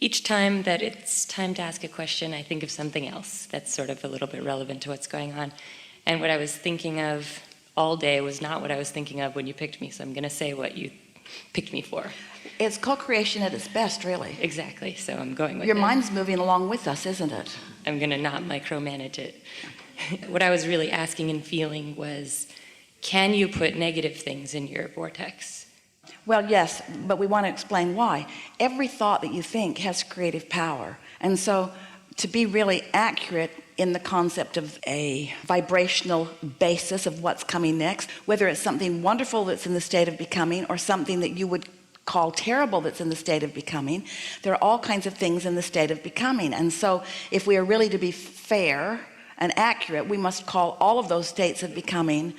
each time that it's time to ask a question, I think of something else that's sort of a little bit relevant to what's going on. And what I was thinking of all day was not what I was thinking of when you picked me, so I'm going to say what you picked me for. It's co-creation at its best, really. Exactly, so I'm going with Your it. mind's moving along with us, isn't it? I'm going to not micromanage it. What I was really asking and feeling was, can you put negative things in your vortex? Well, yes, but we want to explain why. Every thought that you think has creative power. And so to be really accurate in the concept of a vibrational basis of what's coming next, whether it's something wonderful that's in the state of becoming or something that you would call terrible that's in the state of becoming, there are all kinds of things in the state of becoming. And so if we are really to be fair and accurate, we must call all of those states of becoming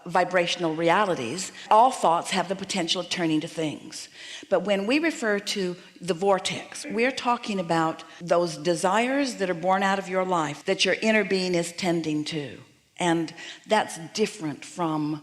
vibrational realities. All thoughts have the potential of turning to things. But when we refer to the vortex, we're talking about those desires that are born out of your life that your inner being is tending to. And that's different from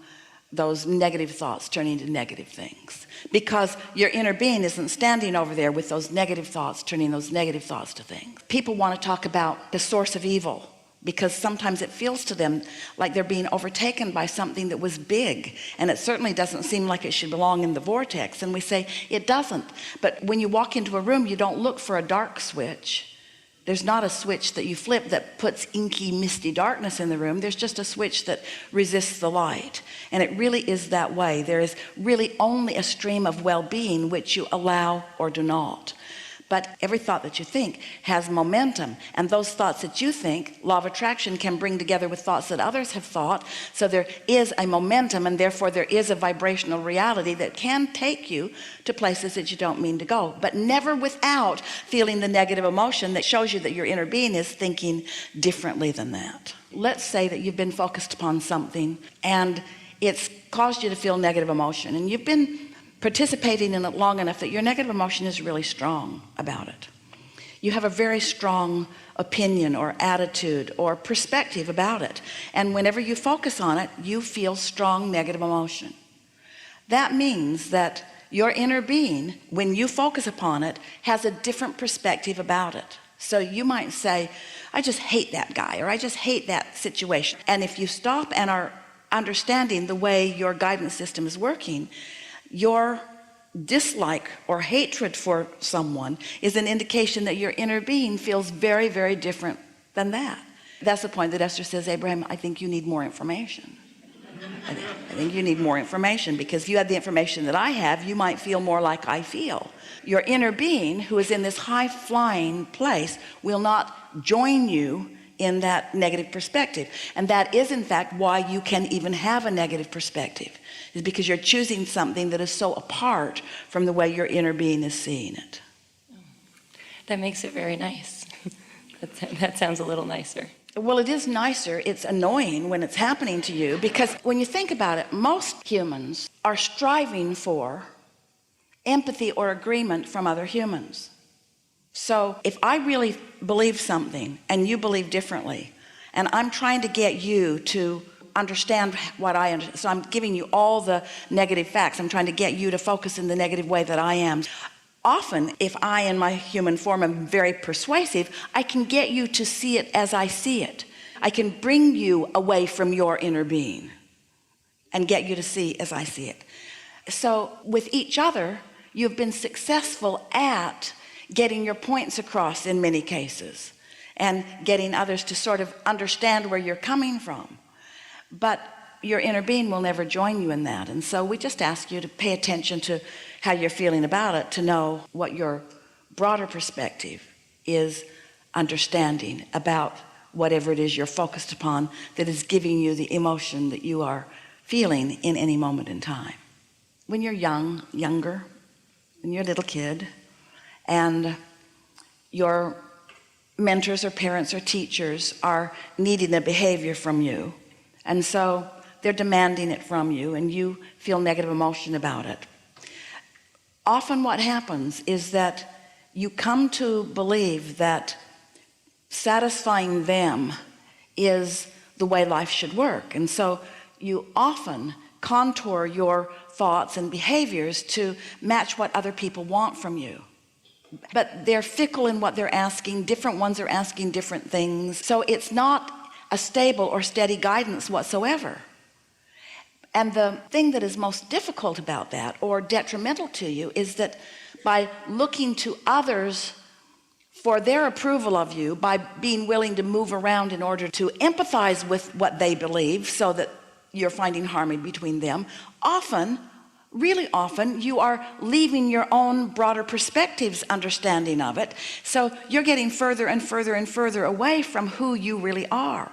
those negative thoughts turning to negative things, because your inner being isn't standing over there with those negative thoughts turning those negative thoughts to things. People want to talk about the source of evil, because sometimes it feels to them like they're being overtaken by something that was big, and it certainly doesn't seem like it should belong in the vortex. And we say it doesn't. But when you walk into a room, you don't look for a dark switch. There's not a switch that you flip that puts inky, misty darkness in the room. There's just a switch that resists the light. And it really is that way. There is really only a stream of well-being which you allow or do not. But every thought that you think has momentum, and those thoughts that you think, law of attraction can bring together with thoughts that others have thought. So there is a momentum, and therefore there is a vibrational reality that can take you to places that you don't mean to go, but never without feeling the negative emotion that shows you that your inner being is thinking differently than that. Let's say that you've been focused upon something and it's caused you to feel negative emotion, and you've been participating in it long enough that your negative emotion is really strong about it. You have a very strong opinion or attitude or perspective about it, and whenever you focus on it, you feel strong negative emotion. That means that your inner being, when you focus upon it, has a different perspective about it. So you might say, I just hate that guy, or I just hate that situation. And if you stop and are understanding the way your guidance system is working, your dislike or hatred for someone is an indication that your inner being feels very, very different than that. That's the point that Esther says, Abraham, I think you need more information. I think you need more information, because if you had the information that I have, you might feel more like I feel. Your inner being, who is in this high-flying place, will not join you in that negative perspective. And that is in fact why you can even have a negative perspective, is because you're choosing something that is so apart from the way your inner being is seeing it. That makes it very nice. That sounds a little nicer. Well, it is nicer. It's annoying when it's happening to you, because when you think about it, most humans are striving for empathy or agreement from other humans. So if I really believe something and you believe differently, and I'm trying to get you to understand what I understand, so I'm giving you all the negative facts, I'm trying to get you to focus in the negative way that I am. Often, if I in my human form am very persuasive, I can get you to see it as I see it. I can bring you away from your inner being and get you to see as I see it. So with each other, you've been successful at getting your points across in many cases, and getting others to sort of understand where you're coming from. But your inner being will never join you in that. And so we just ask you to pay attention to how you're feeling about it, to know what your broader perspective is understanding about whatever it is you're focused upon that is giving you the emotion that you are feeling in any moment in time. When you're younger, when you're a little kid, and your mentors or parents or teachers are needing a behavior from you, and so they're demanding it from you, and you feel negative emotion about it. Often what happens is that you come to believe that satisfying them is the way life should work, and so you often contour your thoughts and behaviors to match what other people want from you. but they're fickle in what they're asking. Different ones are asking different things. So it's not a stable or steady guidance whatsoever. And the thing that is most difficult about that, or detrimental to you, is that by looking to others for their approval of you, by being willing to move around in order to empathize with what they believe so that you're finding harmony between them, often, really often, you are leaving your own broader perspectives understanding of it. So you're getting further and further and further away from who you really are.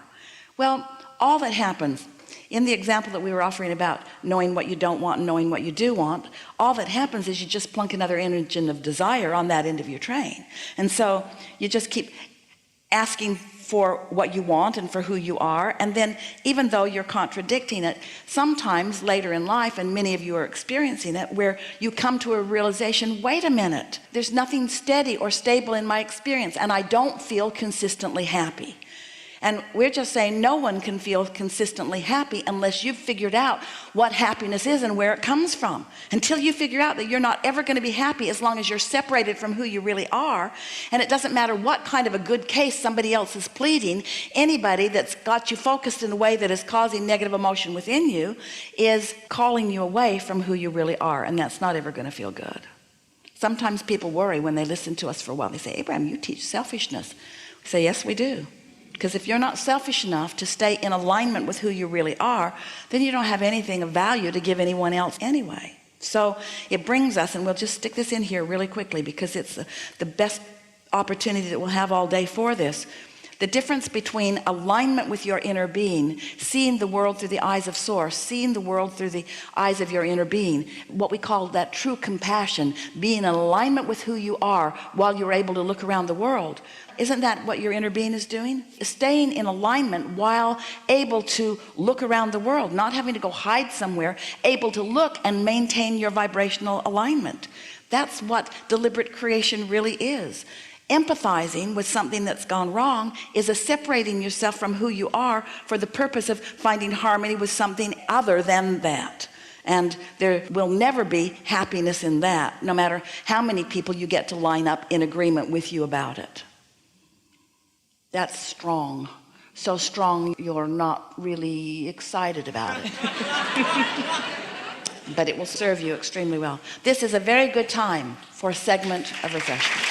Well, all that happens in the example that we were offering about knowing what you don't want and knowing what you do want, all that happens is you just plunk another engine of desire on that end of your train. And so you just keep asking for what you want and for who you are, and then even though you're contradicting it, sometimes later in life, and many of you are experiencing it, where you come to a realization, wait a minute, there's nothing steady or stable in my experience, and I don't feel consistently happy. And we're just saying no one can feel consistently happy unless you've figured out what happiness is and where it comes from. Until you figure out that you're not ever going to be happy as long as you're separated from who you really are, and it doesn't matter what kind of a good case somebody else is pleading, anybody that's got you focused in a way that is causing negative emotion within you is calling you away from who you really are, and that's not ever going to feel good. Sometimes people worry when they listen to us for a while. They say, Abraham, you teach selfishness. We say, yes, we do. Because if you're not selfish enough to stay in alignment with who you really are, then you don't have anything of value to give anyone else anyway. So it brings us, and we'll just stick this in here really quickly because it's the best opportunity that we'll have all day for this. The difference between alignment with your inner being, seeing the world through the eyes of source, seeing the world through the eyes of your inner being, what we call that true compassion, being in alignment with who you are while you're able to look around the world. Isn't that what your inner being is doing? Staying in alignment while able to look around the world, not having to go hide somewhere, able to look and maintain your vibrational alignment. That's what deliberate creation really is. Empathizing with something that's gone wrong is a separating yourself from who you are for the purpose of finding harmony with something other than that. And there will never be happiness in that, no matter how many people you get to line up in agreement with you about it. That's strong. So strong you're not really excited about it. But it will serve you extremely well. This is a very good time for a segment of refreshment.